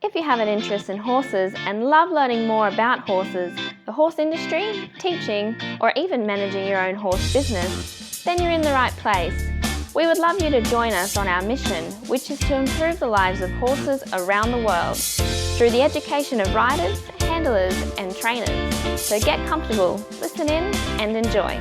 If you have an interest in horses and love learning more about horses, the horse industry, teaching, or even managing your own horse business, then you're in the right place. We would love you to join us on our mission, which is to improve the lives of horses around the world through the education of riders, handlers, and trainers. So get comfortable, listen in, and enjoy.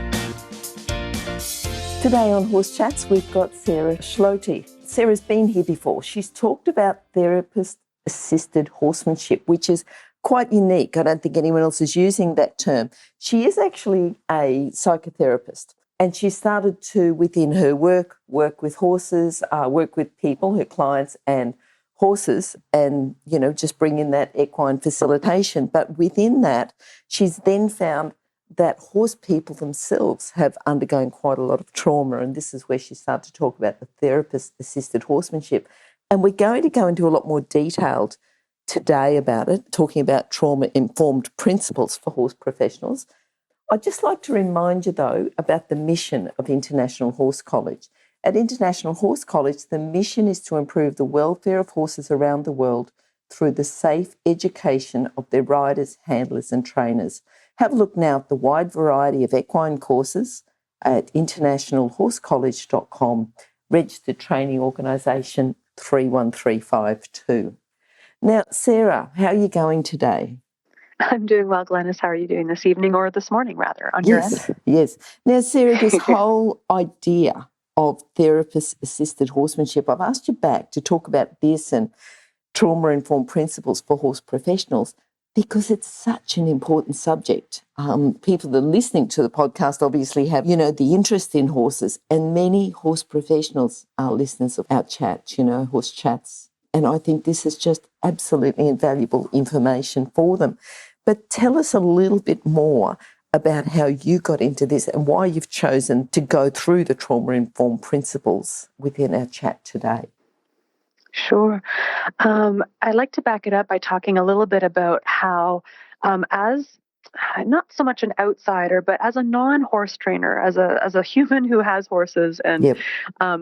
Today on Horse Chats, we've got Sarah Schlote. Sarah's been here before. She's talked about therapist-assisted horsemanship, which is quite unique. I don't think anyone else is using that term. She is actually a psychotherapist, and she started to, within her work with horses, work with people, her clients and horses, and, just bring in that equine facilitation. But within that, she's then found that horse people themselves have undergone quite a lot of trauma, and this is where she started to talk about the therapist-assisted horsemanship. And we're going to go into a lot more detail today about it, talking about trauma-informed principles for horse professionals. I'd just like to remind you, though, about the mission of International Horse College. At International Horse College, the mission is to improve the welfare of horses around the world through the safe education of their riders, handlers and trainers. Have a look now at the wide variety of equine courses at internationalhorsecollege.com, registered training organisation 31352. Now, Sarah, how are you going today? I'm doing well, Glenys. How are you doing this evening, or this morning, rather, on your end? Yes. Now, Sarah, this whole idea of therapist-assisted horsemanship, I've asked you back to talk about this and trauma-informed principles for horse professionals because it's such an important subject. People that are listening to the podcast obviously have, the interest in horses, and many horse professionals are listeners of our chat, Horse Chats. And I think this is just absolutely invaluable information for them. But tell us a little bit more about how you got into this and why you've chosen to go through the trauma-informed principles within our chat today. Sure. I'd like to back it up by talking a little bit about how, as not so much an outsider, but as a non-horse trainer, as a human who has horses and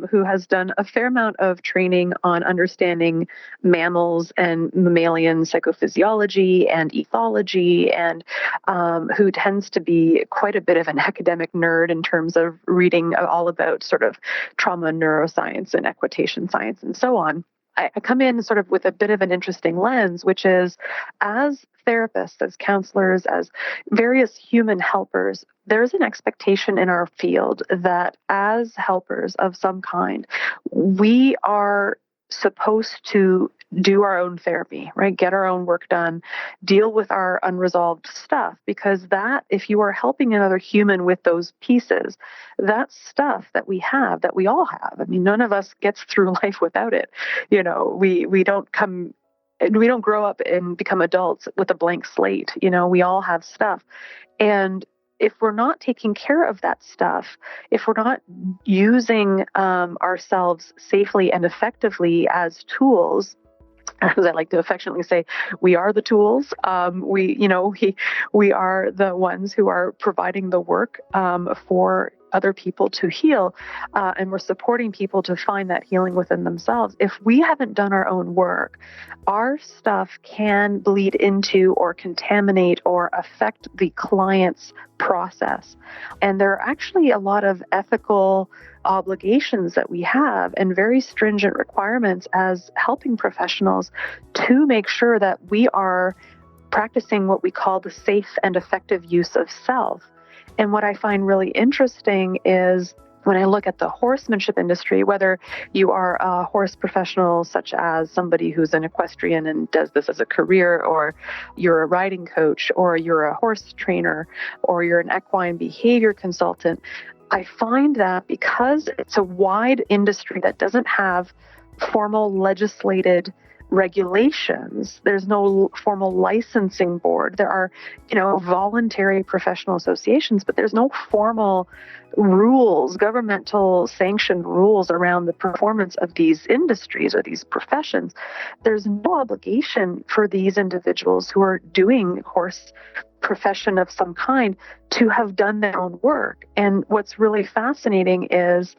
who has done a fair amount of training on understanding mammals and mammalian psychophysiology and ethology, and who tends to be quite a bit of an academic nerd in terms of reading all about sort of trauma neuroscience and equitation science and so on. I come in sort of with a bit of an interesting lens, which is as therapists, as counselors, as various human helpers, there's an expectation in our field that as helpers of some kind, we are supposed to do our own therapy, right? Get our own work done, deal with our unresolved stuff, because that, if you are helping another human with those pieces, that's stuff that we have, that we all have. I mean, none of us gets through life without it. We don't grow up and become adults with a blank slate. We all have stuff. And if we're not taking care of that stuff, if we're not using ourselves safely and effectively as tools, as I like to affectionately say, we are the tools. We are the ones who are providing the work for other people to heal, and we're supporting people to find that healing within themselves. If we haven't done our own work, our stuff can bleed into or contaminate or affect the client's process. And there are actually a lot of ethical obligations that we have and very stringent requirements as helping professionals to make sure that we are practicing what we call the safe and effective use of self. And what I find really interesting is when I look at the horsemanship industry, whether you are a horse professional, such as somebody who's an equestrian and does this as a career, or you're a riding coach, or you're a horse trainer, or you're an equine behavior consultant, I find that because it's a wide industry that doesn't have formal legislated regulations, there's no formal licensing board. There are, voluntary professional associations, but there's no formal rules, governmental sanctioned rules around the performance of these industries or these professions. There's no obligation for these individuals who are doing horse profession of some kind to have done their own work. And what's really fascinating is,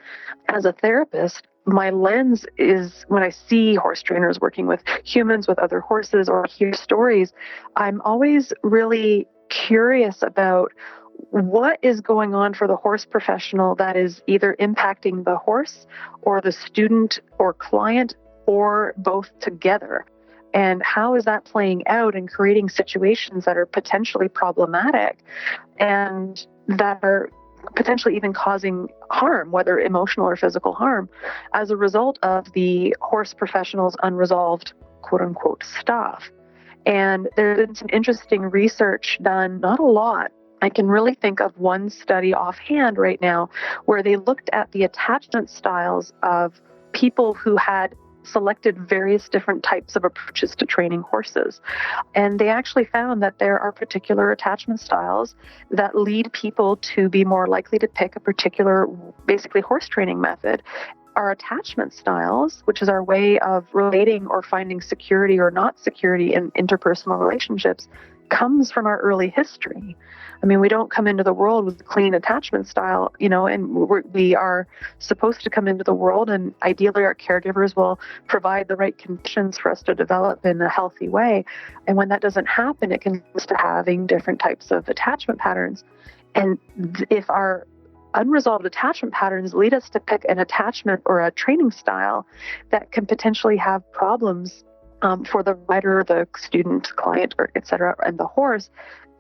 as a therapist, my lens is when I see horse trainers working with humans, with other horses, or hear stories, I'm always really curious about what is going on for the horse professional that is either impacting the horse or the student or client or both together. And how is that playing out and creating situations that are potentially problematic and that are potentially even causing harm, whether emotional or physical harm, as a result of the horse professional's unresolved quote unquote stuff. And there's been some interesting research done, not a lot. I can really think of one study offhand right now where they looked at the attachment styles of people who had selected various different types of approaches to training horses. And they actually found that there are particular attachment styles that lead people to be more likely to pick a particular, basically, horse training method. Our attachment styles, which is our way of relating or finding security or not security in interpersonal relationships, comes from our early history. I mean, we don't come into the world with a clean attachment style, and we are supposed to come into the world, and ideally our caregivers will provide the right conditions for us to develop in a healthy way. And when that doesn't happen, it can lead to having different types of attachment patterns. And if our unresolved attachment patterns lead us to pick an attachment or a training style that can potentially have problems for the rider, the student, client, or et cetera, and the horse.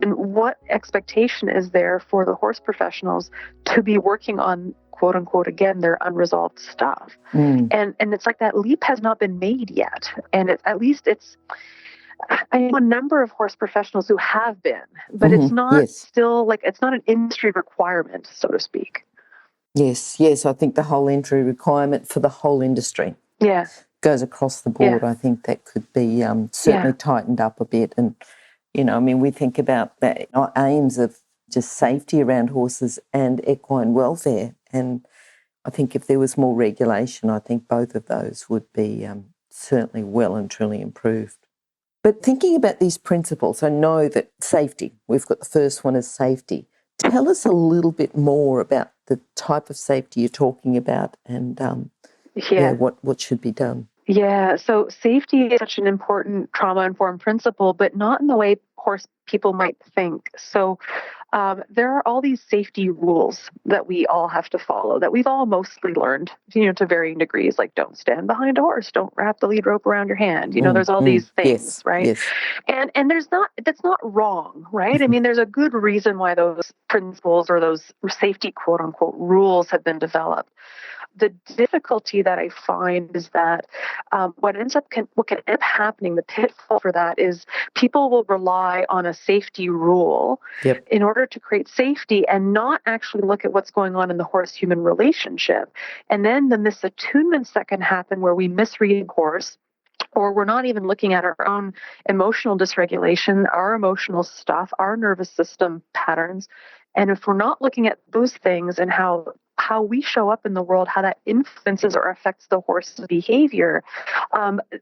And what expectation is there for the horse professionals to be working on, quote unquote, again, their unresolved stuff? And it's like that leap has not been made yet. And I know a number of horse professionals who have been, but it's not still it's not an industry requirement, so to speak. Yes. I think the whole entry requirement for the whole industry goes across the board. I think that could be certainly tightened up a bit. And, we think about that, our aims of just safety around horses and equine welfare. And I think if there was more regulation, I think both of those would be certainly well and truly improved. But thinking about these principles, I know that safety, we've got the first one as safety. Tell us a little bit more about the type of safety you're talking about and what should be done. Yeah, so safety is such an important trauma-informed principle, but not in the way horse people might think. So there are all these safety rules that we all have to follow that we've all mostly learned, to varying degrees, like don't stand behind a horse, don't wrap the lead rope around your hand. There's all these things, right? Yes. And that's not wrong, right? I mean, there's a good reason why those principles or those safety quote unquote rules have been developed. The difficulty that I find is that what can end up happening, the pitfall for that is people will rely on a safety rule in order to create safety and not actually look at what's going on in the horse-human relationship. And then the misattunements that can happen where we misread a horse, or we're not even looking at our own emotional dysregulation, our emotional stuff, our nervous system patterns. And if we're not looking at those things and how we show up in the world, how that influences or affects the horse's behavior,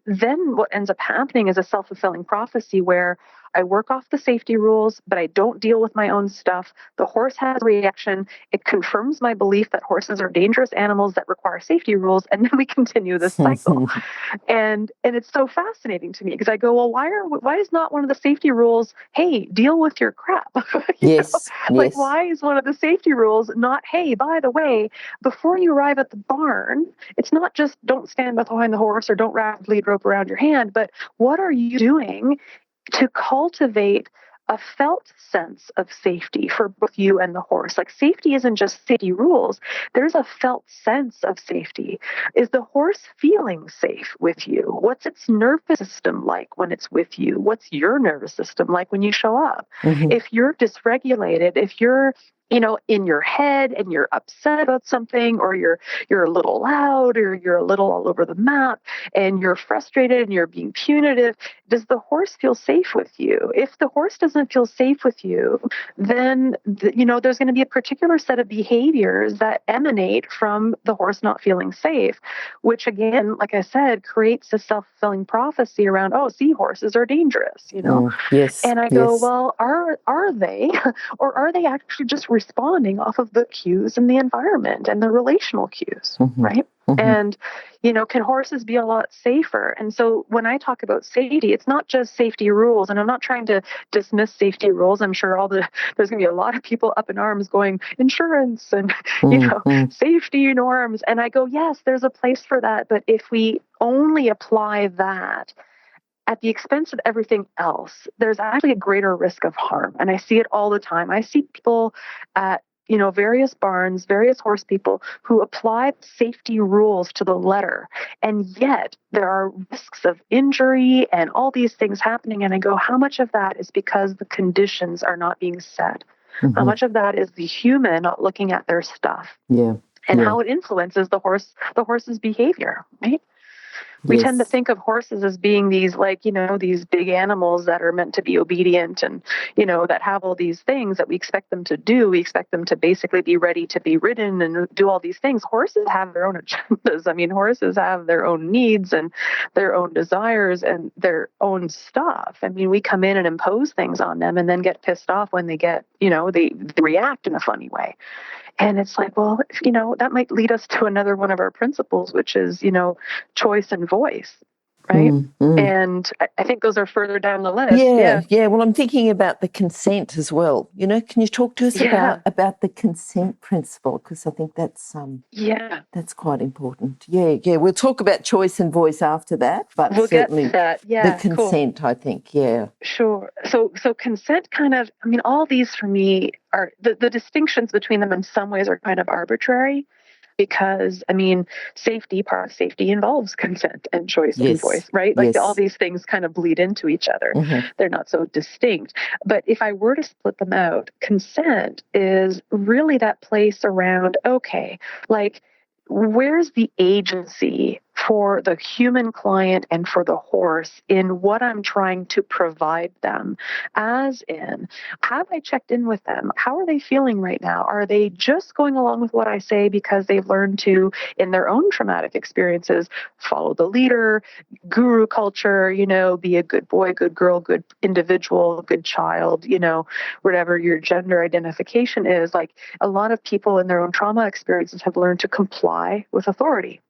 then what ends up happening is a self-fulfilling prophecy where I work off the safety rules, but I don't deal with my own stuff. The horse has a reaction. It confirms my belief that horses are dangerous animals that require safety rules, and then we continue this cycle. And it's so fascinating to me because I go, well, why is not one of the safety rules, hey, deal with your crap? Yes. Like, why is one of the safety rules not, hey, by the way, before you arrive at the barn, it's not just don't stand behind the horse or don't wrap the lead rope around your hand, but what are you doing to cultivate a felt sense of safety for both you and the horse? Like, safety isn't just safety rules. There's a felt sense of safety. Is the horse feeling safe with you? What's its nervous system like when it's with you? What's your nervous system like when you show up? If you're dysregulated, if you're in your head and you're upset about something, or you're a little loud, or you're a little all over the map, and you're frustrated and you're being punitive, does the horse feel safe with you? If the horse doesn't feel safe with you, then there's going to be a particular set of behaviors that emanate from the horse not feeling safe, which again, like I said, creates a self-fulfilling prophecy around, oh, see, horses are dangerous, Yes. And I go, well, are they, or are they actually just responding off of the cues in the environment and the relational cues, right? And, can horses be a lot safer? And so when I talk about safety, it's not just safety rules. And I'm not trying to dismiss safety rules. I'm sure there's going to be a lot of people up in arms going, insurance and, safety norms. And I go, yes, there's a place for that. But if we only apply that at the expense of everything else, there's actually a greater risk of harm. And I see it all the time. I see people at various barns, various horse people who apply safety rules to the letter. And yet there are risks of injury and all these things happening. And I go, how much of that is because the conditions are not being set? How much of that is the human not looking at their stuff? Yeah. And how it influences the horse's behavior, right? We tend to think of horses as being these these big animals that are meant to be obedient and, that have all these things that we expect them to do. We expect them to basically be ready to be ridden and do all these things. Horses have their own agendas. I mean, horses have their own needs and their own desires and their own stuff. I mean, we come in and impose things on them and then get pissed off when they get, they react in a funny way. And it's like, well, that might lead us to another one of our principles, which is, choice and voice, right? And I think those are further down the list. Yeah. Well, I'm thinking about the consent as well. Can you talk to us about the consent principle? Because I think that's quite important. Yeah. We'll talk about choice and voice after that, but we'll certainly get to that. Yeah, the consent, cool. I think. Yeah. Sure. So consent all these for me are the distinctions between them in some ways are kind of arbitrary. Because, part of safety involves consent and choice and voice, right? Like all these things kind of bleed into each other. They're not so distinct. But if I were to split them out, consent is really that place around, okay, like where's the agency for the human client and for the horse in what I'm trying to provide them? As in, have I checked in with them? How are they feeling right now? Are they just going along with what I say because they've learned to, in their own traumatic experiences, follow the leader, guru culture, be a good boy, good girl, good individual, good child, whatever your gender identification is? Like a lot of people in their own trauma experiences have learned to comply with authority.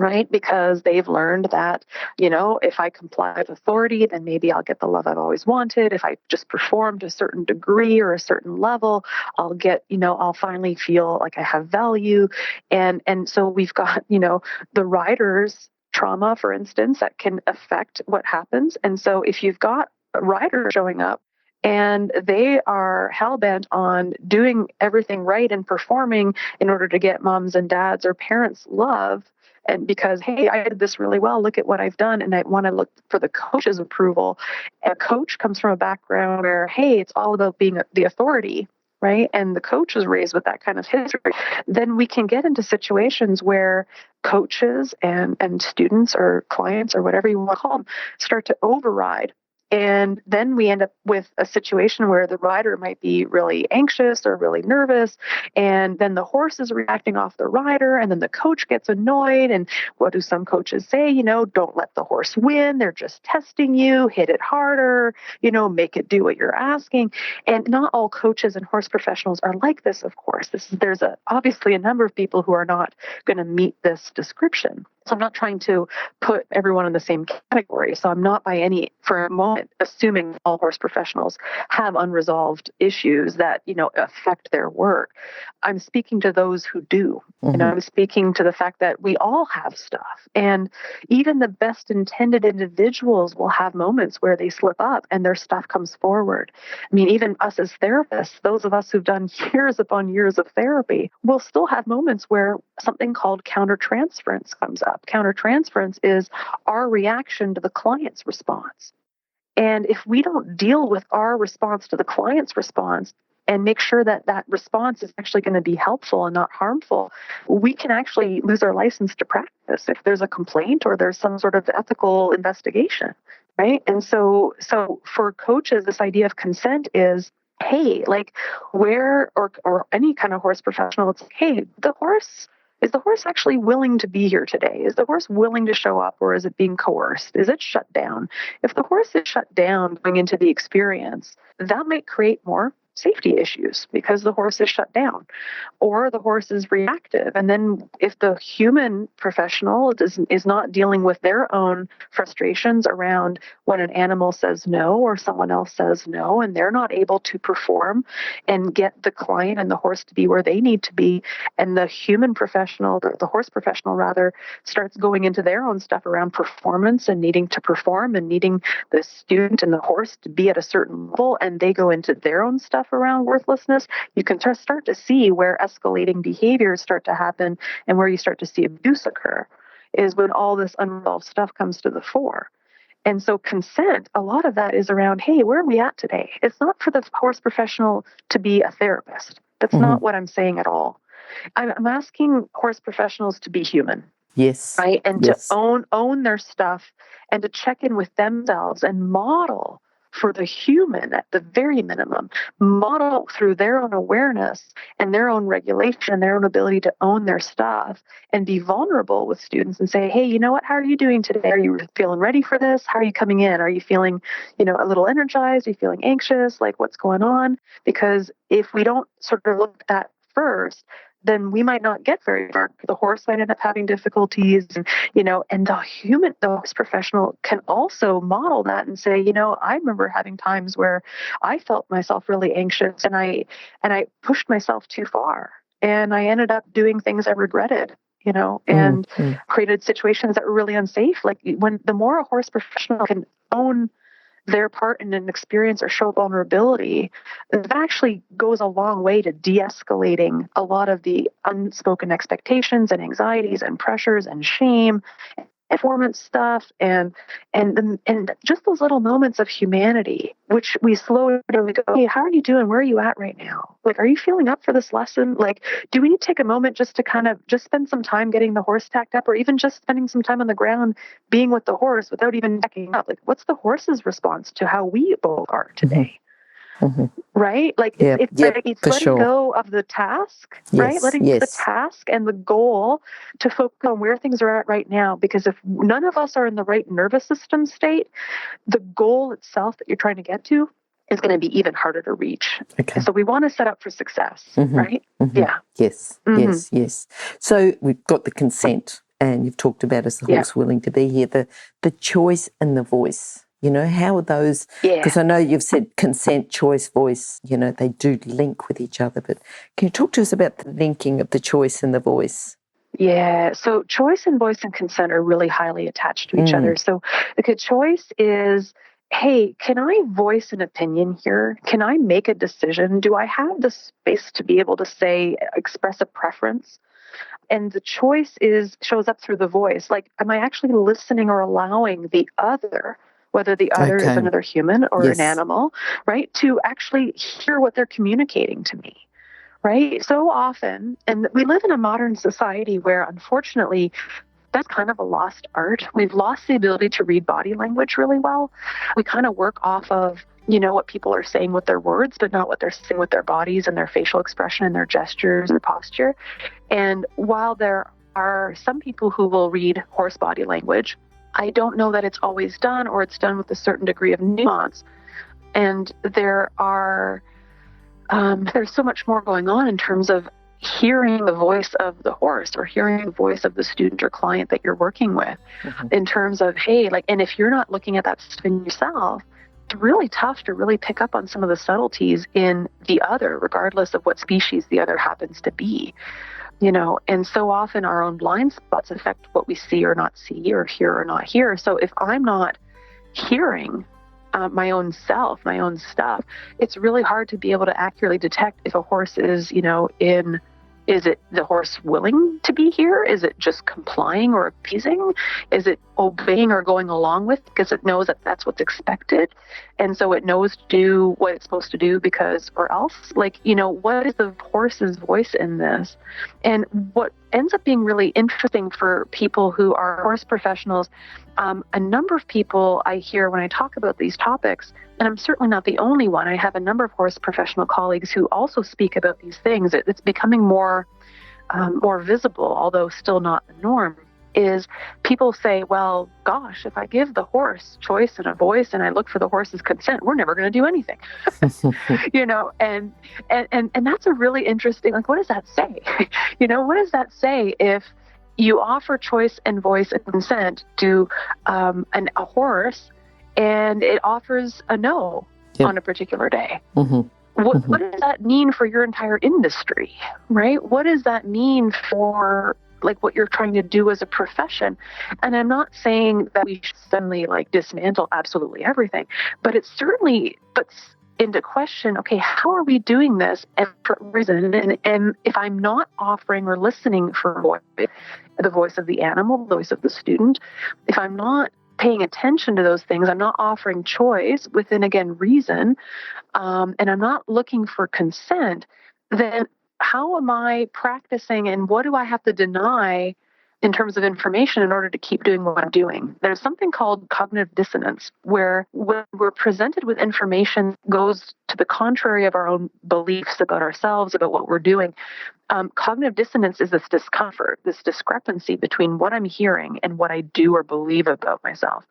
Right? Because they've learned that, if I comply with authority, then maybe I'll get the love I've always wanted. If I just perform to a certain degree or a certain level, I'll get, I'll finally feel like I have value. And so we've got, the rider's trauma, for instance, that can affect what happens. And so if you've got a rider showing up and they are hell-bent on doing everything right and performing in order to get moms and dads or parents' love, and because, hey, I did this really well, look at what I've done, and I want to look for the coach's approval. A coach comes from a background where, hey, it's all about being the authority, right? And the coach is raised with that kind of history. Then we can get into situations where coaches and students or clients or whatever you want to call them start to override. And then we end up with a situation where the rider might be really anxious or really nervous. And then the horse is reacting off the rider. And then the coach gets annoyed. And what do some coaches say? Don't let the horse win. They're just testing you. Hit it harder. Make it do what you're asking. And not all coaches and horse professionals are like this, of course. There's obviously a number of people who are not going to meet this description. So I'm not trying to put everyone in the same category. So I'm not for a moment, assuming all horse professionals have unresolved issues that, affect their work. I'm speaking to those who do. I'm speaking to the fact that we all have stuff. And even the best intended individuals will have moments where they slip up and their stuff comes forward. Even us as therapists, those of us who've done years upon years of therapy, will still have moments where something called countertransference comes up. Countertransference is our reaction to the client's response. And if we don't deal with our response to the client's response and make sure that that response is actually going to be helpful and not harmful, we can actually lose our license to practice if there's a complaint or there's some sort of ethical investigation, right? And so for coaches, this idea of consent is, hey, like where, or any kind of horse professional, it's like, hey, is the horse actually willing to be here today? Is the horse willing to show up, or is it being coerced? Is it shut down? If the horse is shut down going into the experience, that might create more safety issues because the horse is shut down or the horse is reactive. And then if the human professional is not dealing with their own frustrations around when an animal says no or someone else says no, and they're not able to perform and get the client and the horse to be where they need to be, and the human professional, the horse professional rather, starts going into their own stuff around performance and needing to perform and needing the student and the horse to be at a certain level, and they go into their own stuff around worthlessness, you can start to see where escalating behaviors start to happen and where you start to see abuse occur is when all this unresolved stuff comes to the fore. And so consent, a lot of that is around, hey, where are we at today? It's not for the horse professional to be a therapist. That's not what I'm saying at all. I'm asking horse professionals to be human. Yes. Right. And yes. to own their stuff and to check in with themselves and model for the human at the very minimum, model through their own awareness and their own regulation and their own ability to own their stuff and be vulnerable with students and say, hey, you know what, how are you doing today? Are you feeling ready for this? How are you coming in? Are you feeling, a little energized? Are you feeling anxious? Like what's going on? Because if we don't sort of look at that first, then we might not get very far. The horse might end up having difficulties, and the horse professional can also model that and say, I remember having times where I felt myself really anxious and I pushed myself too far and I ended up doing things I regretted, and created situations that were really unsafe. Like when the more a horse professional can own their part in an experience or show vulnerability, that actually goes a long way to de-escalating a lot of the unspoken expectations and anxieties and pressures and shame, performance stuff, and just those little moments of humanity, which we slow down and we go, hey, how are you doing? Where are you at right now? Like, are you feeling up for this lesson? Like, do we need to take a moment just to kind of just spend some time getting the horse tacked up, or even just spending some time on the ground being with the horse without even backing up? Like, what's the horse's response to how we both are today? Right? Like it's letting go of the task, right? Letting the task and the goal to focus on where things are at right now. Because if none of us are in the right nervous system state, the goal itself that you're trying to get to is going to be even harder to reach. Okay. So we want to set up for success, right? Yeah. Yes, yes. So we've got the consent, and you've talked about as the horse willing to be here, the choice and the voice. How are those? Because I know you've said consent, choice, voice, they do link with each other. But can you talk to us about the linking of the choice and the voice? Yeah, so choice and voice and consent are really highly attached to each other. So the choice is, hey, can I voice an opinion here? Can I make a decision? Do I have the space to be able to express a preference? And the choice shows up through the voice. Like, am I actually listening or allowing the other, whether the other is another human or an animal, right, to actually hear what they're communicating to me, right? So often, and we live in a modern society where, unfortunately, that's kind of a lost art. We've lost the ability to read body language really well. We kind of work off of, what people are saying with their words, but not what they're saying with their bodies and their facial expression and their gestures and their posture. And while there are some people who will read horse body language, I don't know that it's always done, or it's done with a certain degree of nuance. And there's so much more going on in terms of hearing the voice of the horse or hearing the voice of the student or client that you're working with, in terms of, hey, and if you're not looking at that stuff in yourself, it's really tough to really pick up on some of the subtleties in the other, regardless of what species the other happens to be. And so often our own blind spots affect what we see or not see, or hear or not hear. So if I'm not hearing my own self, my own stuff, it's really hard to be able to accurately detect if a horse is, is it the horse willing to be here? Is it just complying or appeasing? Is it obeying or going along with because it knows that that's what's expected? And so it knows to do what it's supposed to do because, or else, what is the horse's voice in this? And what ends up being really interesting for people who are horse professionals, a number of people I hear when I talk about these topics, and I'm certainly not the only one. I have a number of horse professional colleagues who also speak about these things. It's becoming more visible, although still not the norm, is people say, well, gosh, if I give the horse choice and a voice and I look for the horse's consent, we're never going to do anything. And that's a really interesting, like, what does that say? What does that say if you offer choice and voice and consent to a horse and it offers a no on a particular day? What does that mean for your entire industry, right? What does that mean for like what you're trying to do as a profession? And I'm not saying that we should suddenly like dismantle absolutely everything, but it certainly puts into question, okay, how are we doing this and for what reason? And if I'm not offering or listening for the voice of the animal, the voice of the student, if I'm not paying attention to those things, I'm not offering choice within, again, reason, and I'm not looking for consent, then how am I practicing and what do I have to deny in terms of information in order to keep doing what I'm doing? There's something called cognitive dissonance, where when we're presented with information goes to the contrary of our own beliefs about ourselves, about what we're doing. Cognitive dissonance is this discomfort, this discrepancy between what I'm hearing and what I do or believe about myself.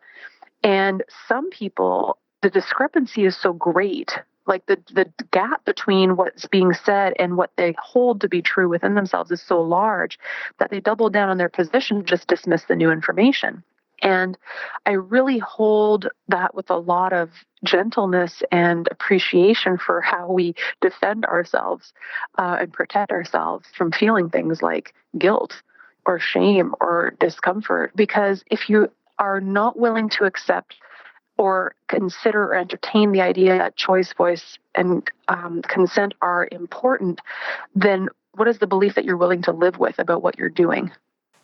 And some people, the discrepancy is so great, like the gap between what's being said and what they hold to be true within themselves is so large that they double down on their position, just dismiss the new information. And I really hold that with a lot of gentleness and appreciation for how we defend ourselves and protect ourselves from feeling things like guilt or shame or discomfort. Because if you are not willing to accept or consider or entertain the idea that choice, voice, and consent are important, then what is the belief that you're willing to live with about what you're doing?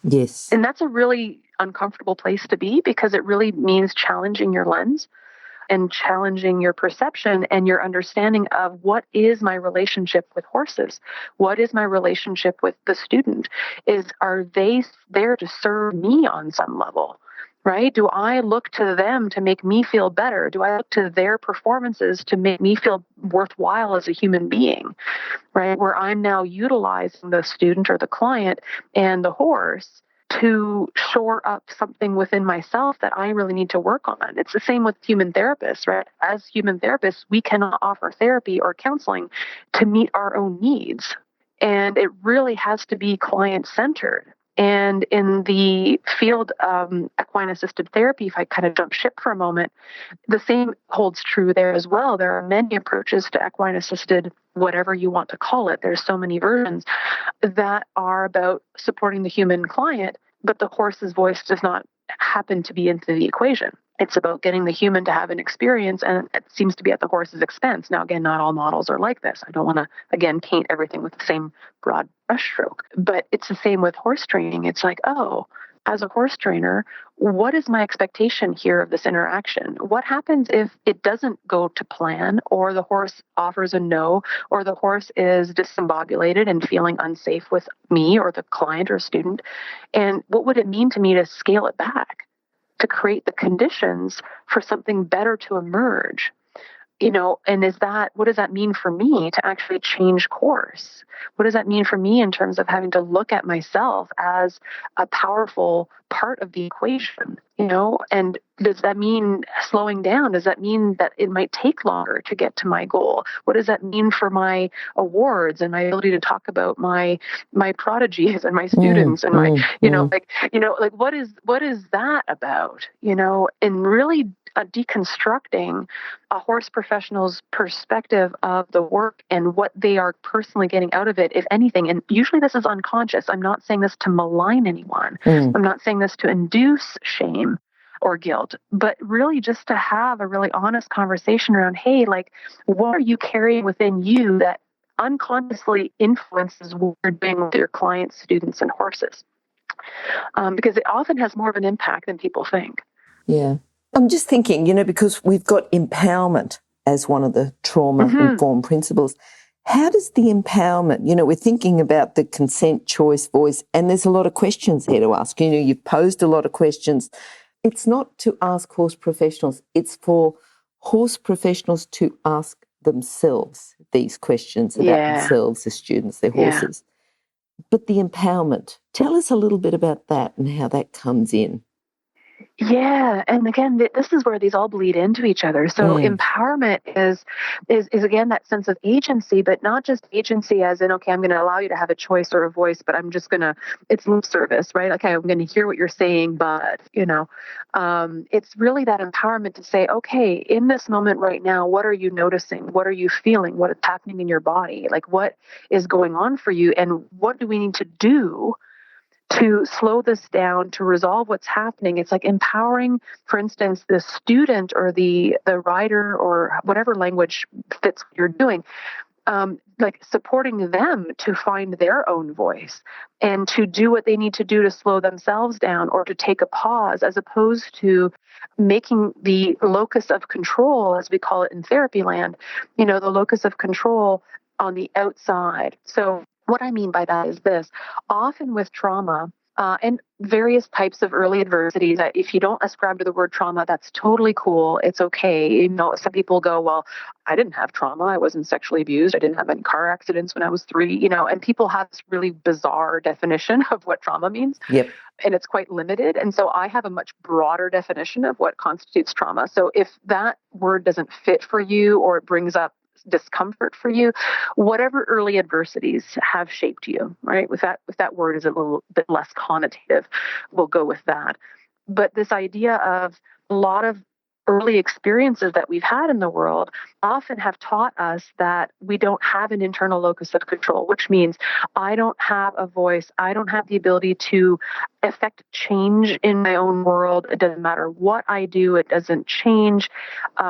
Yes. And that's a really uncomfortable place to be, because it really means challenging your lens and challenging your perception and your understanding of what is my relationship with horses? What is my relationship with the student? Are they there to serve me on some level? Right? Do I look to them to make me feel better? Do I look to their performances to make me feel worthwhile as a human being? Right? Where I'm now utilizing the student or the client and the horse to shore up something within myself that I really need to work on. It's the same with human therapists, right? As human therapists, we cannot offer therapy or counseling to meet our own needs. And it really has to be client-centered. And in the field of equine-assisted therapy, if I kind of jump ship for a moment, the same holds true there as well. There are many approaches to equine-assisted, whatever you want to call it. There's so many versions that are about supporting the human client, but the horse's voice does not happen to be into the equation. It's about getting the human to have an experience, and it seems to be at the horse's expense. Now, again, not all models are like this. I don't want to, again, paint everything with the same broad brushstroke, but it's the same with horse training. It's like, oh, as a horse trainer, what is my expectation here of this interaction? What happens if it doesn't go to plan, or the horse offers a no, or the horse is discombobulated and feeling unsafe with me or the client or student? And what would it mean to me to scale it back, to create the conditions for something better to emerge? And what does that mean for me to actually change course? What does that mean for me in terms of having to look at myself as a powerful part of the equation? And does that mean slowing down? Does that mean that it might take longer to get to my goal? What does that mean for my awards and my ability to talk about my prodigies and my students and what is that about? And really deconstructing a horse professional's perspective of the work and what they are personally getting out of it, if anything. And usually this is unconscious. I'm not saying this to malign anyone. I'm not saying this to induce shame or guilt, but really just to have a really honest conversation around, hey, like, what are you carrying within you that unconsciously influences what you're doing with your clients, students, and horses? Because it often has more of an impact than people think. Yeah. I'm just thinking, because we've got empowerment as one of the trauma-informed principles. How does the empowerment, we're thinking about the consent, choice, voice, and there's a lot of questions here to ask. You've posed a lot of questions. It's not to ask horse professionals. It's for horse professionals to ask themselves these questions about themselves, the students, their horses. but the empowerment. Tell us a little bit about that and how that comes in. Yeah, and again, this is where these all bleed into each other. So empowerment is again that sense of agency, but not just agency as in, okay, I'm going to allow you to have a choice or a voice, but I'm just going to, it's lip service, right? Okay, I'm going to hear what you're saying, but it's really that empowerment to say, okay, in this moment right now, what are you noticing? What are you feeling? What is happening in your body? Like, what is going on for you, and what do we need to do to slow this down, to resolve what's happening? It's like empowering, for instance, the student or the writer or whatever language fits what you're doing, like supporting them to find their own voice and to do what they need to do to slow themselves down or to take a pause, as opposed to making the locus of control, as we call it in therapy land, the locus of control on the outside. So what I mean by that is this: often with trauma, and various types of early adversities. If you don't ascribe to the word trauma, that's totally cool. It's okay. Some people go, well, I didn't have trauma. I wasn't sexually abused. I didn't have any car accidents when I was 3, and people have this really bizarre definition of what trauma means. Yep. And it's quite limited. And so I have a much broader definition of what constitutes trauma. So if that word doesn't fit for you or it brings up discomfort for you, whatever early adversities have shaped you, right? With that word is a little bit less connotative, we'll go with that. But this idea of a lot of early experiences that we've had in the world often have taught us that we don't have an internal locus of control, which means I don't have a voice. I don't have the ability to affect change in my own world. It doesn't matter what I do. It doesn't change.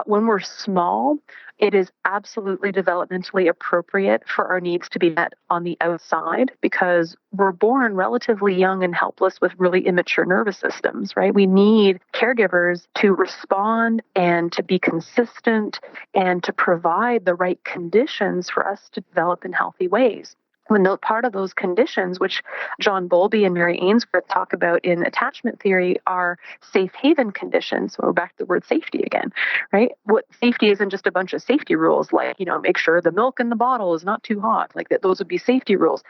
When we're small, it is absolutely developmentally appropriate for our needs to be met on the outside because we're born relatively young and helpless with really immature nervous systems, right? We need caregivers to respond and to be consistent and to provide the right conditions for us to develop in healthy ways. When part of those conditions, which John Bowlby and Mary Ainsworth talk about in attachment theory, are safe haven conditions. So we're back to the word safety again, right? What safety isn't just a bunch of safety rules, like, make sure the milk in the bottle is not too hot, like that. Those would be safety rules,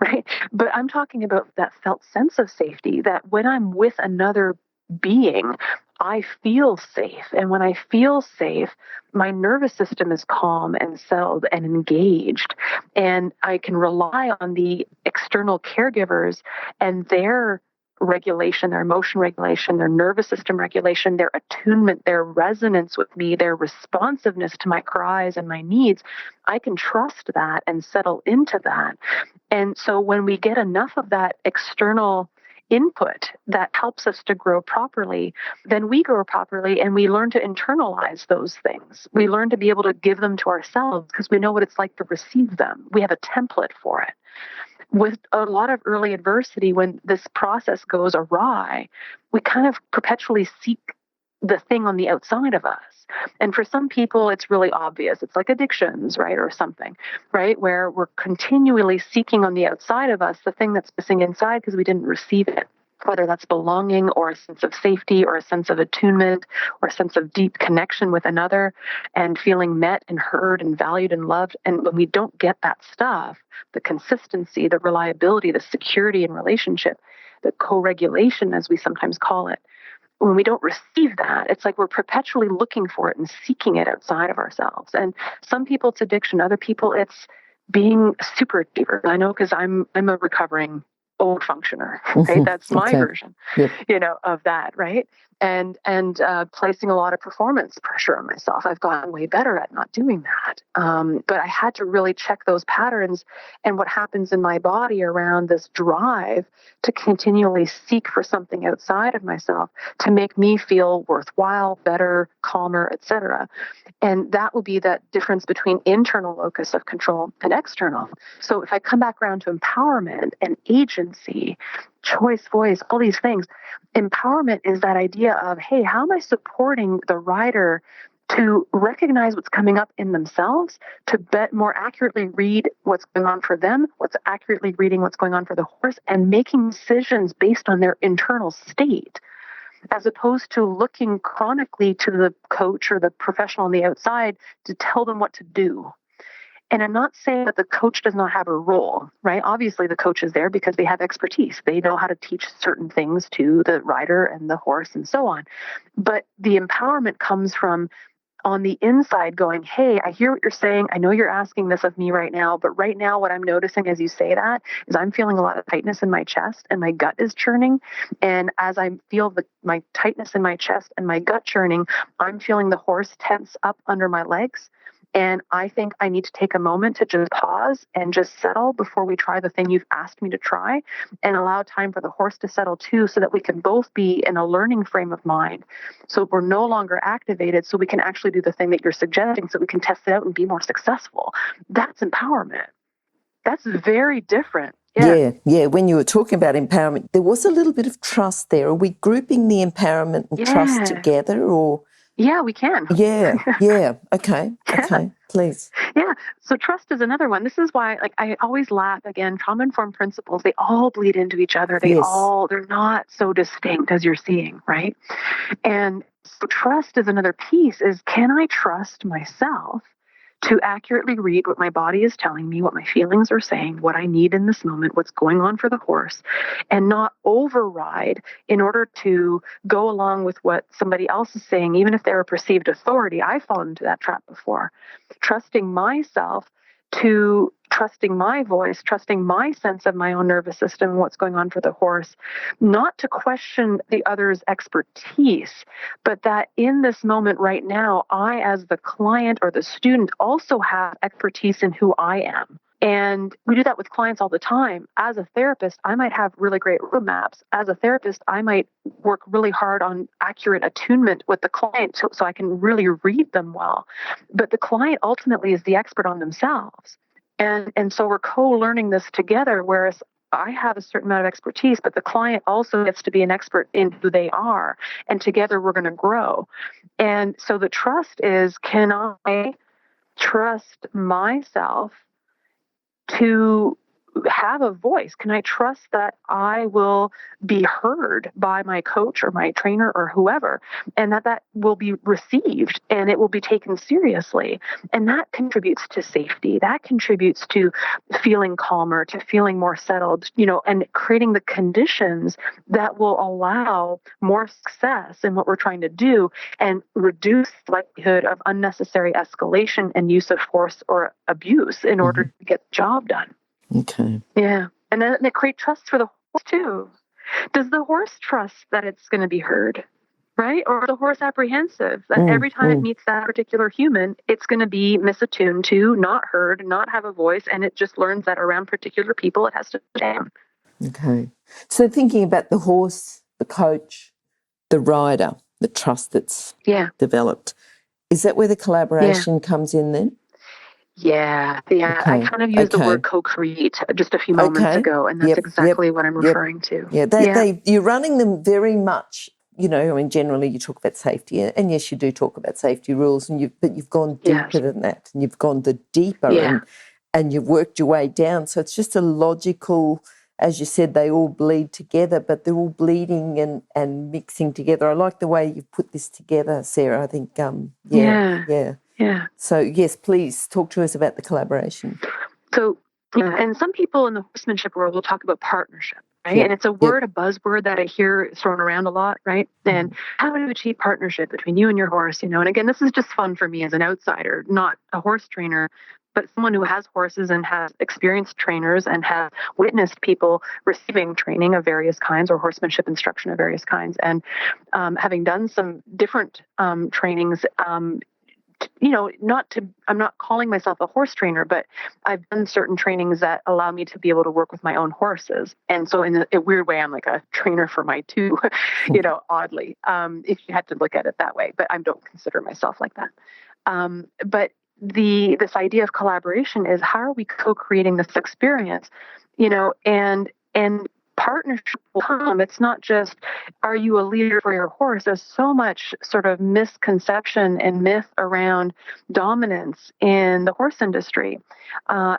right? But I'm talking about that felt sense of safety, that when I'm with another being, I feel safe. And when I feel safe, my nervous system is calm and settled and engaged. And I can rely on the external caregivers and their regulation, their emotion regulation, their nervous system regulation, their attunement, their resonance with me, their responsiveness to my cries and my needs. I can trust that and settle into that. And so when we get enough of that external input that helps us to grow properly, then we grow properly and we learn to internalize those things. We learn to be able to give them to ourselves because we know what it's like to receive them. We have a template for it. With a lot of early adversity, when this process goes awry, we kind of perpetually seek the thing on the outside of us. And for some people, it's really obvious. It's like addictions, right? Or something, right? Where we're continually seeking on the outside of us the thing that's missing inside because we didn't receive it. Whether that's belonging or a sense of safety or a sense of attunement or a sense of deep connection with another and feeling met and heard and valued and loved. And when we don't get that stuff, the consistency, the reliability, the security in relationship, the co-regulation, as we sometimes call it, when we don't receive that, it's like we're perpetually looking for it and seeking it outside of ourselves. And some people it's addiction, other people it's being a super achiever. I know because I'm a recovering old functioner, right? That's my version, Yep. Of that, right? And placing a lot of performance pressure on myself. I've gotten way better at not doing that. But I had to really check those patterns and what happens in my body around this drive to continually seek for something outside of myself to make me feel worthwhile, better, calmer, etc. And that will be that difference between internal locus of control and external. So if I come back around to empowerment and agency, choice, voice, all these things, empowerment is that idea of, hey, how am I supporting the rider to recognize what's coming up in themselves, to more accurately read what's going on for them, what's accurately reading what's going on for the horse, and making decisions based on their internal state, as opposed to looking chronically to the coach or the professional on the outside to tell them what to do. And I'm not saying that the coach does not have a role, right? Obviously, the coach is there because they have expertise. They know how to teach certain things to the rider and the horse and so on. But the empowerment comes from on the inside going, hey, I hear what you're saying. I know you're asking this of me right now, but right now what I'm noticing as you say that is I'm feeling a lot of tightness in my chest and my gut is churning. And as I feel my tightness in my chest and my gut churning, I'm feeling the horse tense up under my legs. And I think I need to take a moment to just pause and just settle before we try the thing you've asked me to try, and allow time for the horse to settle too, so that we can both be in a learning frame of mind. So we're no longer activated, so we can actually do the thing that you're suggesting, so we can test it out and be more successful. That's empowerment. That's very different. Yeah, yeah. When you were talking about empowerment, there was a little bit of trust there. Are we grouping the empowerment and trust Yeah. together, or? Yeah, we can. Yeah, yeah. Okay, okay. Please. Yeah. So trust is another one. This is why, like, I always laugh again, trauma-informed principles, they all bleed into each other. Yes. They're not so distinct as you're seeing, right? And so trust is another piece is, can I trust myself to accurately read what my body is telling me, what my feelings are saying, what I need in this moment, what's going on for the horse, and not override in order to go along with what somebody else is saying, even if they're a perceived authority. I've fallen into that trap before. Trusting myself to trusting my voice, trusting my sense of my own nervous system and what's going on for the horse, not to question the other's expertise, but that in this moment right now, I, as the client or the student, also have expertise in who I am. And we do that with clients all the time. As a therapist, I might have really great roadmaps. As a therapist, I might work really hard on accurate attunement with the client so I can really read them well. But the client ultimately is the expert on themselves. And so we're co-learning this together, whereas I have a certain amount of expertise, but the client also gets to be an expert in who they are. And together we're going to grow. And so the trust is, can I trust myself to have a voice? Can I trust that I will be heard by my coach or my trainer or whoever, and that will be received and it will be taken seriously? And that contributes to safety. That contributes to feeling calmer, to feeling more settled, and creating the conditions that will allow more success in what we're trying to do and reduce the likelihood of unnecessary escalation and use of force or abuse in order to get the job done. Okay. Yeah. And then it creates trust for the horse too. Does the horse trust that it's going to be heard? Right? Or is the horse apprehensive that every time it meets that particular human, it's going to be misattuned to, not heard, not have a voice, and it just learns that around particular people it has to down. Okay. So thinking about the horse, the coach, the rider, the trust that's developed, is that where the collaboration comes in then? Yeah. Okay. I kind of used the word co-create just a few moments ago, and that's exactly what I'm referring to. Yeah, you're running them very much, generally you talk about safety, and yes, you do talk about safety rules, but you've gone deeper than that, and you've gone deeper and you've worked your way down. So it's just a logical, as you said, they all bleed together, but they're all bleeding and mixing together. I like the way you've put this together, Sarah. I think, Yeah. So, yes, please talk to us about the collaboration. So, and some people in the horsemanship world will talk about partnership, right? And it's a word, a buzzword that I hear thrown around a lot, right? And how do you achieve partnership between you and your horse, And again, this is just fun for me as an outsider, not a horse trainer, but someone who has horses and has experienced trainers and has witnessed people receiving training of various kinds or horsemanship instruction of various kinds. And having done some different trainings, I'm not calling myself a horse trainer, but I've done certain trainings that allow me to be able to work with my own horses. And so in a weird way, I'm like a trainer for my two, oddly, if you had to look at it that way, but I don't consider myself like that. But this idea of collaboration is, how are we co-creating this experience, and partnership will come. It's not just, are you a leader for your horse? There's so much sort of misconception and myth around dominance in the horse industry.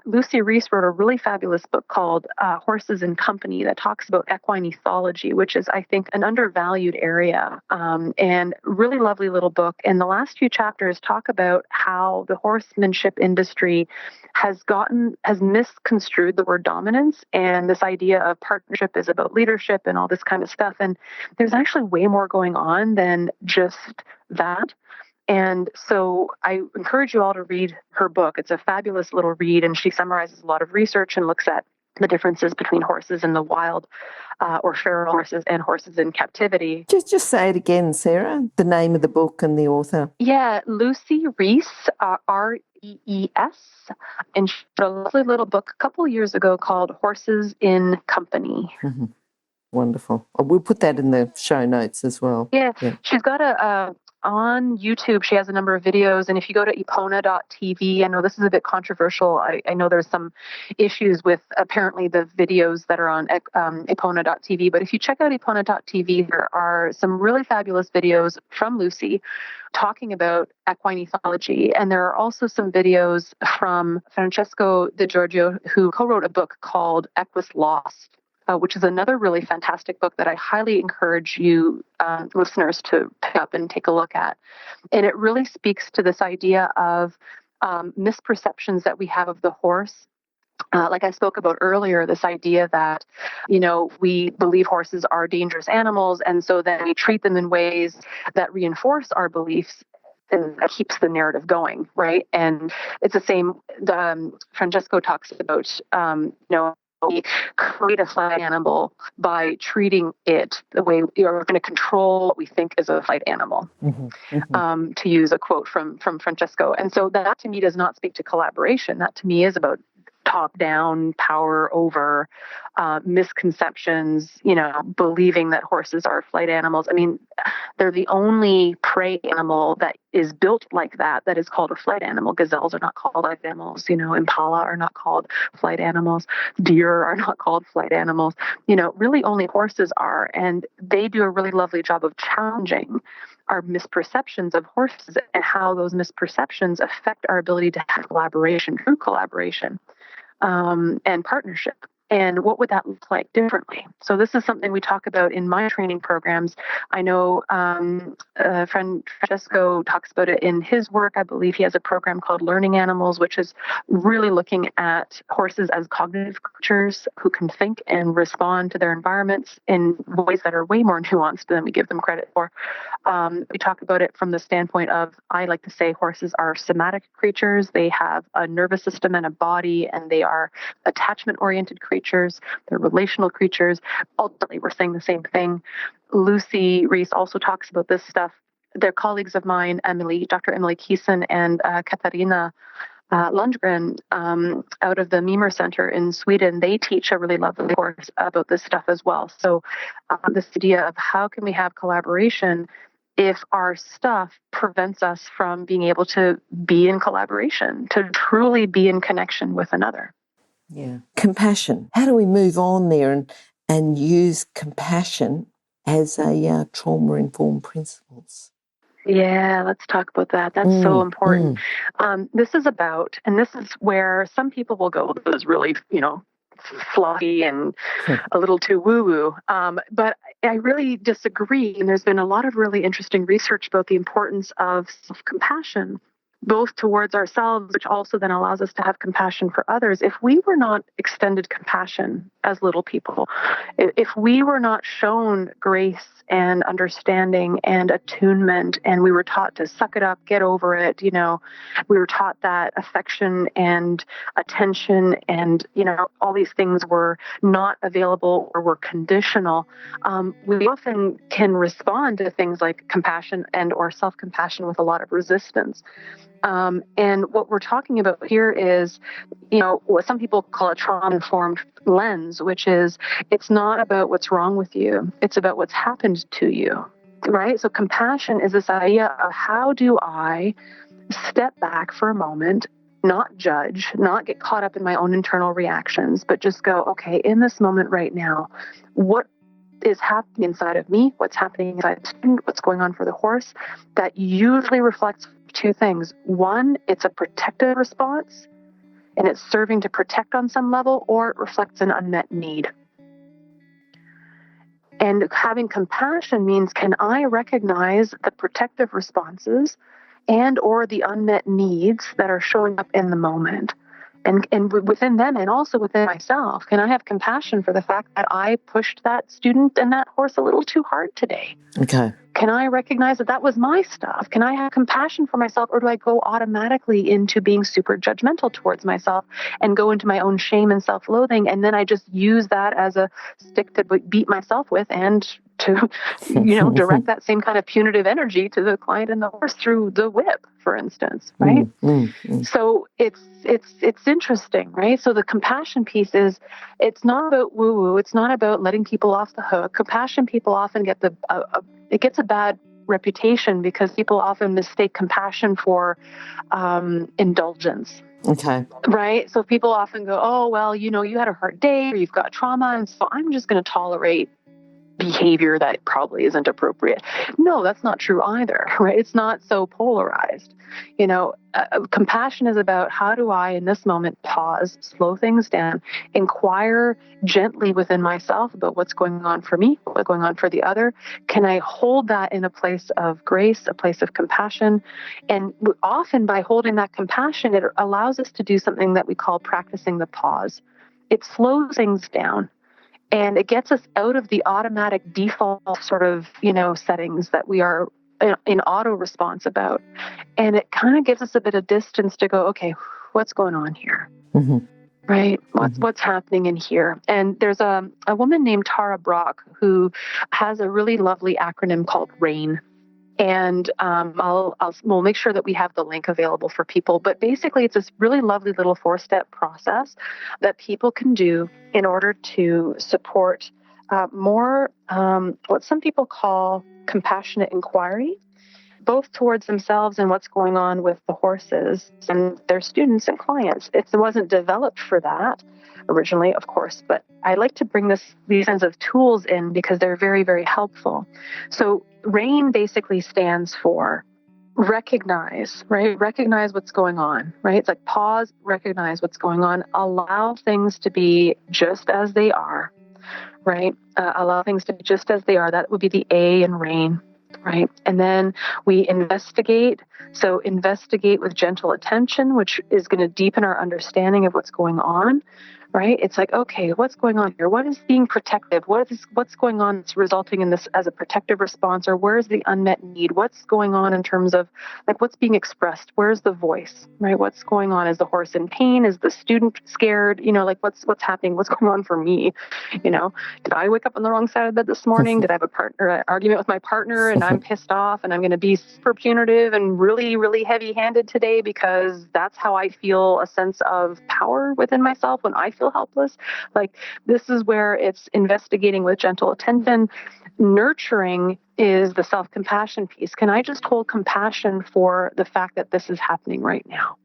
Lucy Reese wrote a really fabulous book called Horses and Company that talks about equine ethology, which is, I think, an undervalued area, and really lovely little book. And the last few chapters talk about how the horsemanship industry has misconstrued the word dominance, and this idea of partnership is about leadership and all this kind of stuff. And there's actually way more going on than just that. And so I encourage you all to read her book. It's a fabulous little read, and she summarizes a lot of research and looks at the differences between horses in the wild or feral horses and horses in captivity. Just say it again, Sarah, the name of the book and the author. Yeah, Lucy Reese, Rees, and she wrote a lovely little book a couple of years ago called Horses in Company. Mm-hmm. Wonderful. We'll put that in the show notes as well. Yeah. She's got on YouTube, she has a number of videos, and if you go to epona.tv, I know this is a bit controversial. I know there's some issues with apparently the videos that are on epona.tv, but if you check out epona.tv, there are some really fabulous videos from Lucy talking about equine ethology, and there are also some videos from Francesco Di Giorgio, who co-wrote a book called Equus Lost, which is another really fantastic book that I highly encourage you listeners to pick up and take a look at. And it really speaks to this idea of misperceptions that we have of the horse. Like I spoke about earlier, this idea that, we believe horses are dangerous animals, and so then we treat them in ways that reinforce our beliefs, and that keeps the narrative going, right? And it's the same. Francesco talks about, we create a flight animal by treating it the way we're going to control what we think is a flight animal, to use a quote from Francesco. And so that to me does not speak to collaboration. That to me is about top-down power over misconceptions, believing that horses are flight animals. I mean, they're the only prey animal that is built like that is called a flight animal. Gazelles are not called flight animals. Impala are not called flight animals. Deer are not called flight animals. Really only horses are. And they do a really lovely job of challenging our misperceptions of horses and how those misperceptions affect our ability to have collaboration, true collaboration, and partnership. And what would that look like differently? So this is something we talk about in my training programs. I know friend Francesco talks about it in his work. I believe he has a program called Learning Animals, which is really looking at horses as cognitive creatures who can think and respond to their environments in ways that are way more nuanced than we give them credit for. We talk about it from the standpoint of, I like to say horses are somatic creatures. They have a nervous system and a body, and they are attachment-oriented creatures. They're relational creatures. Ultimately, we're saying the same thing. Lucy Reese also talks about this stuff. They're colleagues of mine, Dr. Emily Keeson and Katarina Lundgren, out of the Mimer Center in Sweden. They teach a really lovely course about this stuff as well. So this idea of how can we have collaboration if our stuff prevents us from being able to be in collaboration, to truly be in connection with another. Yeah. Compassion. How do we move on there and use compassion as a trauma-informed principles? Yeah, let's talk about that. That's so important. This is about, and this is where some people will go, this is really, fluffy and a little too woo-woo. But I really disagree. And there's been a lot of really interesting research about the importance of self-compassion, both towards ourselves, which also then allows us to have compassion for others. If we were not extended compassion as little people, if we were not shown grace and understanding and attunement, and we were taught to suck it up, get over it, we were taught that affection and attention and, all these things were not available or were conditional, we often can respond to things like compassion and or self-compassion with a lot of resistance. And what we're talking about here is, what some people call a trauma-informed lens, which is it's not about what's wrong with you. It's about what's happened to you, right? So compassion is this idea of how do I step back for a moment not judge, not get caught up in my own internal reactions, but just go, okay, in this moment right now, what is happening inside of me, what's happening inside the student, what's going on for the horse, that usually reflects two things. One, it's a protective response, and it's serving to protect on some level, or it reflects an unmet need. And having compassion means, can I recognize the protective responses and or the unmet needs that are showing up in the moment? And within them and also within myself, can I have compassion for the fact that I pushed that student and that horse a little too hard today? Okay. Can I recognize that that was my stuff? Can I have compassion for myself, or do I go automatically into being super judgmental towards myself and go into my own shame and self-loathing, and then I just use that as a stick to beat myself with and to, direct that same kind of punitive energy to the client and the horse through the whip, for instance, right? So it's interesting, right? So the compassion piece is, it's not about woo-woo. It's not about letting people off the hook. Compassion, people often get it gets a bad reputation because people often mistake compassion for indulgence. Okay. Right? So people often go, oh, well, you had a hard day or you've got trauma, and so I'm just going to tolerate behavior that probably isn't appropriate. No, that's not true either, right? It's not so polarized. Compassion is about, how do I, in this moment, pause, slow things down, inquire gently within myself about what's going on for me, what's going on for the other. Can I hold that in a place of grace, a place of compassion? And often by holding that compassion, it allows us to do something that we call practicing the pause. It slows things down. And it gets us out of the automatic default sort of, settings that we are in auto response about. And it kind of gives us a bit of distance to go, okay, what's going on here? Mm-hmm. Right? What's happening in here? And there's a woman named Tara Brock who has a really lovely acronym called RAIN. And we'll make sure that we have the link available for people. But basically, it's this really lovely little 4-step process that people can do in order to support more what some people call compassionate inquiry, both towards themselves and what's going on with the horses and their students and clients. It wasn't developed for that originally, of course, but I like to bring these kinds of tools in because they're very, very helpful. So RAIN basically stands for recognize, right? Recognize what's going on, right? It's like pause, recognize what's going on, allow things to be just as they are, right? Allow things to be just as they are. That would be the A in RAIN. Right. And then we investigate. So investigate with gentle attention, which is going to deepen our understanding of what's going on. Right. It's like, okay, what's going on here? What is being protective? What's going on that's resulting in this as a protective response? Or where's the unmet need? What's going on in terms of like what's being expressed? Where's the voice? Right. What's going on? Is the horse in pain? Is the student scared? Like what's happening? What's going on for me? Did I wake up on the wrong side of bed this morning? Did I have an argument with my partner and I'm pissed off and I'm going to be super punitive and really, really heavy-handed today because that's how I feel a sense of power within myself when I feel helpless? Like, this is where it's investigating with gentle attention. Nurturing is the self-compassion piece. Can I just hold compassion for the fact that this is happening right now?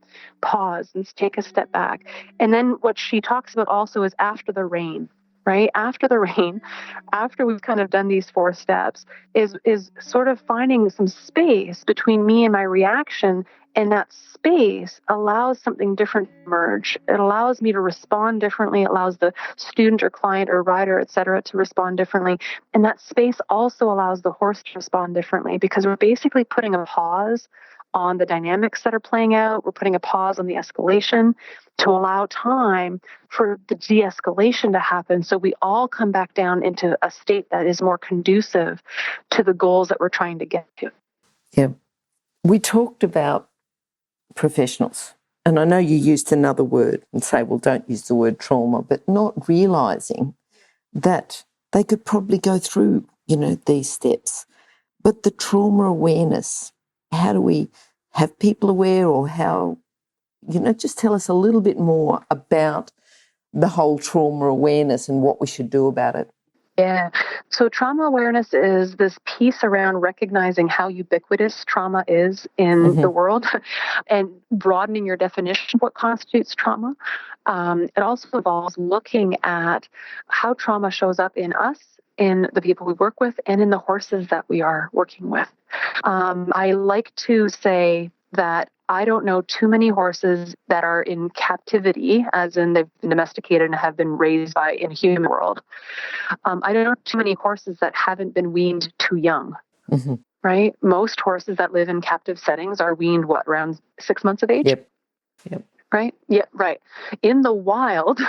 Pause and take a step back. And then what she talks about also is after the RAIN. Right? After the RAIN, after we've kind of done these 4 steps, is sort of finding some space between me and my reaction, and that space allows something different to emerge. It allows me to respond differently. It allows the student or client or rider, et cetera, to respond differently. And that space also allows the horse to respond differently because we're basically putting a pause on the dynamics that are playing out. We're putting a pause on the escalation to allow time for the de-escalation to happen so we all come back down into a state that is more conducive to the goals that we're trying to get to. Yeah. We talked about professionals, and I know you used another word and say, well, don't use the word trauma, but not realising that they could probably go through, these steps. But the trauma awareness, how do we have people aware, or how, just tell us a little bit more about the whole trauma awareness and what we should do about it. Yeah. So trauma awareness is this piece around recognizing how ubiquitous trauma is in the world and broadening your definition of what constitutes trauma. It also involves looking at how trauma shows up in us, in the people we work with, and in the horses that we are working with. I like to say that I don't know too many horses that are in captivity, as in they've been domesticated and have been raised in a human world. I don't know too many horses that haven't been weaned too young, right? Most horses that live in captive settings are weaned, around 6 months of age? Yep. Right? Yeah, right. In the wild,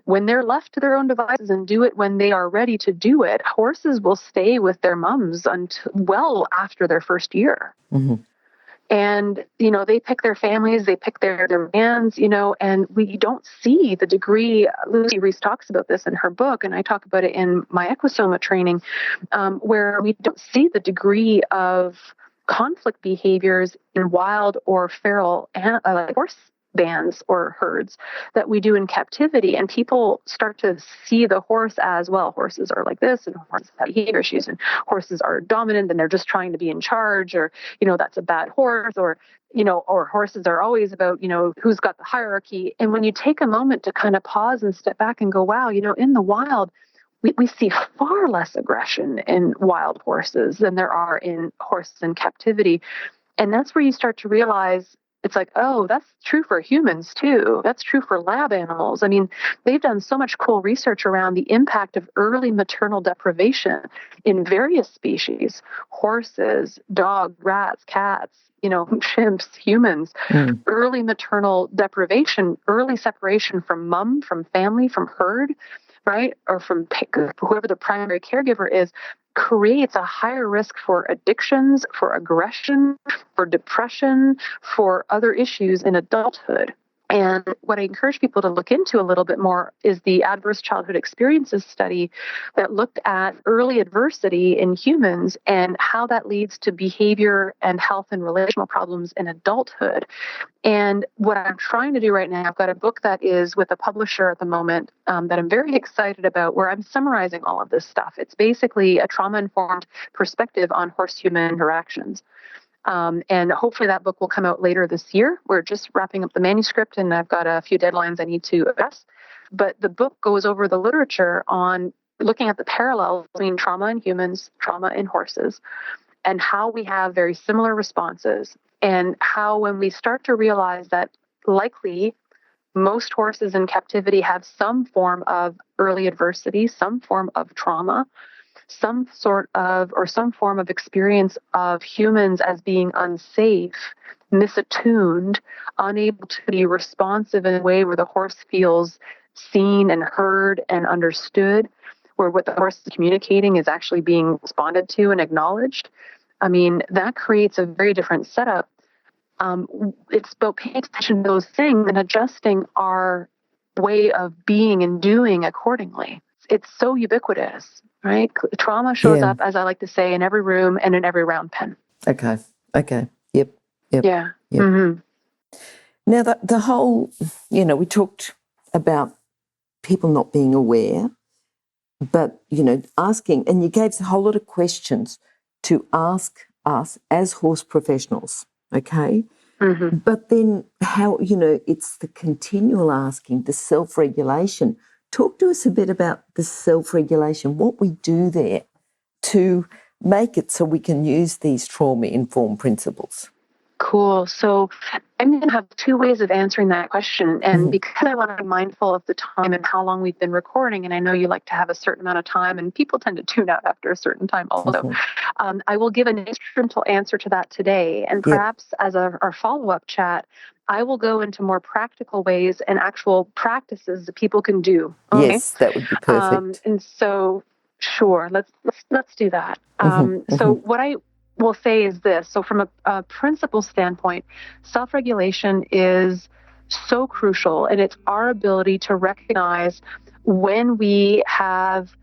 when they're left to their own devices and do it when they are ready to do it, horses will stay with their mums until well after their first year. And, they pick their families, they pick their bands, and we don't see the degree. Lucy Reese talks about this in her book, and I talk about it in my Equisoma training, where we don't see the degree of conflict behaviors in wild or feral like horse bands or herds that we do in captivity. And people start to see the horse as, well, horses are like this, and horses have behavior issues, and horses are dominant, and they're just trying to be in charge, or, that's a bad horse, or, or horses are always about, who's got the hierarchy. And when you take a moment to kind of pause and step back and go, wow, in the wild, we see far less aggression in wild horses than there are in horses in captivity. And that's where you start to realize it's like, oh, that's true for humans too. That's true for lab animals. I mean, they've done so much cool research around the impact of early maternal deprivation in various species: horses, dogs, rats, cats, chimps, humans. Early maternal deprivation, early separation from mom, from family, from herd, right? Or from whoever the primary caregiver is, creates a higher risk for addictions, for aggression, for depression, for other issues in adulthood. And what I encourage people to look into a little bit more is the Adverse Childhood Experiences study that looked at early adversity in humans and how that leads to behavior and health and relational problems in adulthood. And what I'm trying to do right now, I've got a book that is with a publisher at the moment that I'm very excited about, where I'm summarizing all of this stuff. It's basically a trauma-informed perspective on horse-human interactions. And hopefully that book will come out later this year. We're just wrapping up the manuscript, and I've got a few deadlines I need to address. But the book goes over the literature on looking at the parallels between trauma in humans, trauma in horses, and how we have very similar responses, and how when we start to realize that likely most horses in captivity have some form of early adversity, some form of trauma, some form of experience of humans as being unsafe, misattuned, unable to be responsive in a way where the horse feels seen and heard and understood, where what the horse is communicating is actually being responded to and acknowledged. I mean, that creates a very different setup. It's about paying attention to those things and adjusting our way of being and doing accordingly. It's so ubiquitous, right? Trauma shows up, as I like to say, in every room and in every round pen. Okay. Yep. Yeah. Yep. Now, the whole, we talked about people not being aware, but, asking, and you gave a whole lot of questions to ask us as horse professionals, okay? But then how, it's the continual asking, the self-regulation. Talk to us a bit about the self-regulation, what we do there to make it so we can use these trauma-informed principles. Cool. So I'm going to have two ways of answering that question. And because I want to be mindful of the time and how long we've been recording, and I know you like to have a certain amount of time, and people tend to tune out after a certain time also, I will give an instrumental answer to that today. And perhaps as our follow-up chat, I will go into more practical ways and actual practices that people can do. Okay? Yes, that would be perfect. And so, sure, let's do that. So what I will say is this. So from a principle standpoint, self-regulation is so crucial, and it's our ability to recognize when we have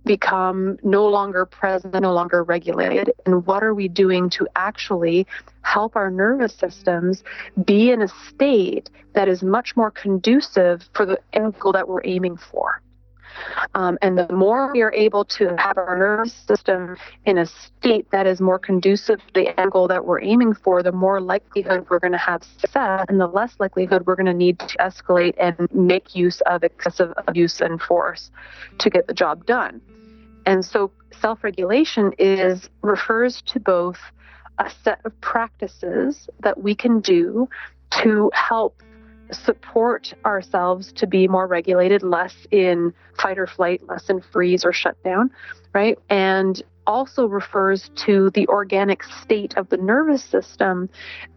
become no longer present, no longer regulated, and what are we doing to actually help our nervous systems be in a state that is much more conducive for the end goal that we're aiming for. And the more we are able to have our nervous system in a state that is more conducive to the end goal that we're aiming for, the more likelihood we're going to have success, and the less likelihood we're going to need to escalate and make use of excessive abuse and force to get the job done. And so self-regulation refers to both a set of practices that we can do to help support ourselves to be more regulated, less in fight or flight, less in freeze or shut down, right? And also refers to the organic state of the nervous system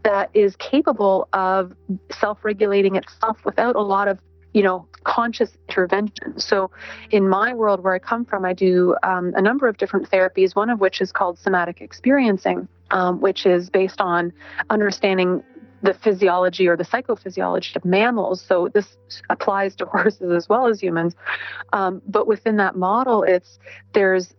that is capable of self-regulating itself without a lot of conscious intervention. So in my world where I come from, I do a number of different therapies, one of which is called somatic experiencing, which is based on understanding the physiology or the psychophysiology of mammals. So this applies to horses as well as humans. But within that model, there's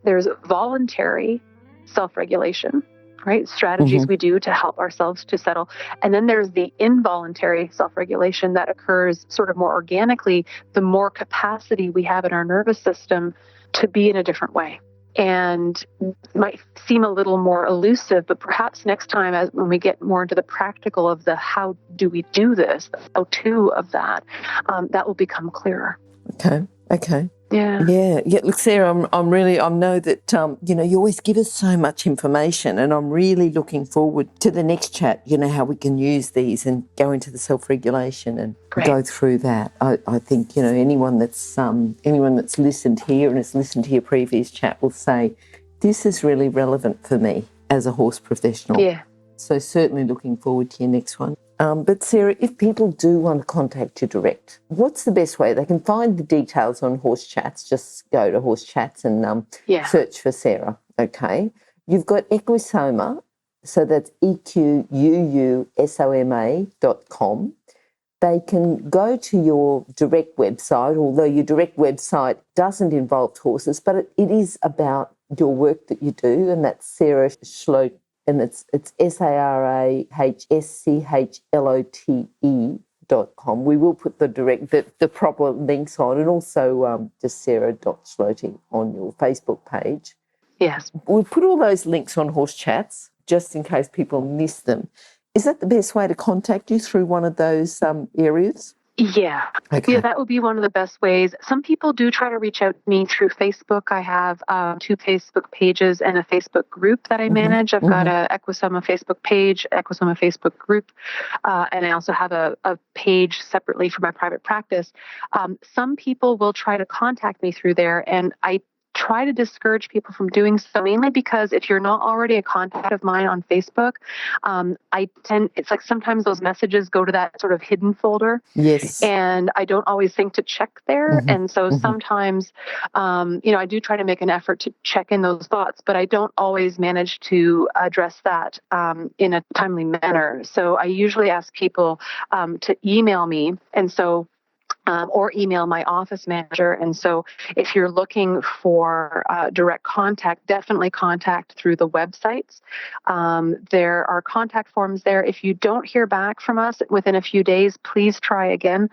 voluntary self-regulation, right? Strategies we do to help ourselves to settle. And then there's the involuntary self-regulation that occurs sort of more organically, the more capacity we have in our nervous system to be in a different way. And might seem a little more elusive, but perhaps next time when we get more into the practical of the how do we do this, the how-to of that, that will become clearer. Okay. Yeah. Look, Sarah, I know that you always give us so much information, and I'm really looking forward to the next chat. How we can use these and go into the self-regulation and go through that. I think anyone that's listened here and has listened to your previous chat will say this is really relevant for me as a horse professional. Yeah. So certainly looking forward to your next one. But Sarah, if people do want to contact you direct, what's the best way? They can find the details on Horse Chats. Just go to Horse Chats and search for Sarah, okay? You've got Equusoma, so that's EQUUSOMA.com. They can go to your direct website, although your direct website doesn't involve horses, but it is about your work that you do, and that's Sarah Schlote. And it's SarahSchlote.com. We will put the proper links on, and also just Sarah.Schlote on your Facebook page. Yes. We'll put all those links on Horse Chats just in case people miss them. Is that the best way to contact you, through one of those areas? Yeah. Okay. Yeah, that would be one of the best ways. Some people do try to reach out to me through Facebook. I have 2 Facebook pages and a Facebook group that I manage. I've got a Equusoma Facebook page, Equusoma Facebook group, and I also have a page separately for my private practice. Some people will try to contact me through there, and I try to discourage people from doing so, mainly because if you're not already a contact of mine on Facebook, it's like sometimes those messages go to that sort of hidden folder. Yes. And I don't always think to check there. And so sometimes, I do try to make an effort to check in those thoughts, but I don't always manage to address that in a timely manner. So I usually ask people to email me. And so or email my office manager. And so if you're looking for direct contact, definitely contact through the websites. There are contact forms there. If you don't hear back from us within a few days, please try again.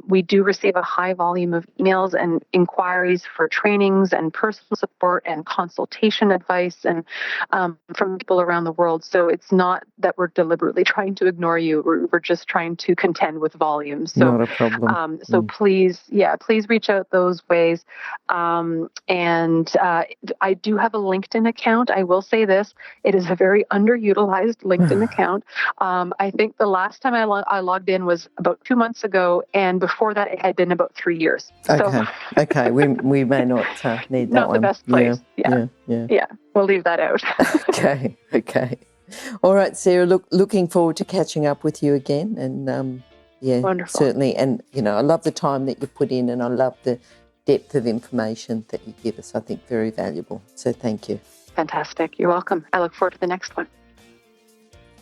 We do receive a high volume of emails and inquiries for trainings and personal support and consultation advice and from people around the world. So it's not that we're deliberately trying to ignore you. We're just trying to contend with volume. So, not a problem. Please reach out those ways. And I do have a LinkedIn account. I will say this, it is a very underutilized LinkedIn account. I think the last time I logged in was about 2 months ago, and before that it had been about 3 years. Okay. We may not need that not one. The best place. Yeah. We'll leave that out. Okay. All right, Sarah, looking forward to catching up with you again. And Wonderful. Certainly. And, I love the time that you put in, and I love the depth of information that you give us. I think very valuable. So thank you. Fantastic. You're welcome. I look forward to the next one.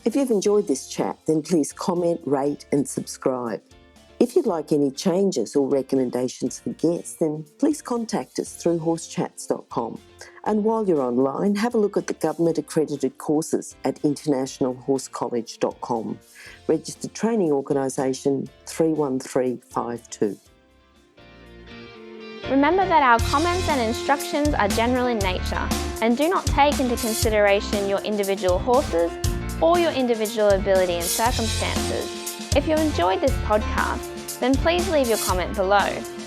If you've enjoyed this chat, then please comment, rate and subscribe. If you'd like any changes or recommendations for guests, then please contact us through horsechats.com. And while you're online, have a look at the government-accredited courses at internationalhorsecollege.com. Registered Training Organisation 31352. Remember that our comments and instructions are general in nature and do not take into consideration your individual horses or your individual ability and circumstances. If you enjoyed this podcast, then please leave your comment below.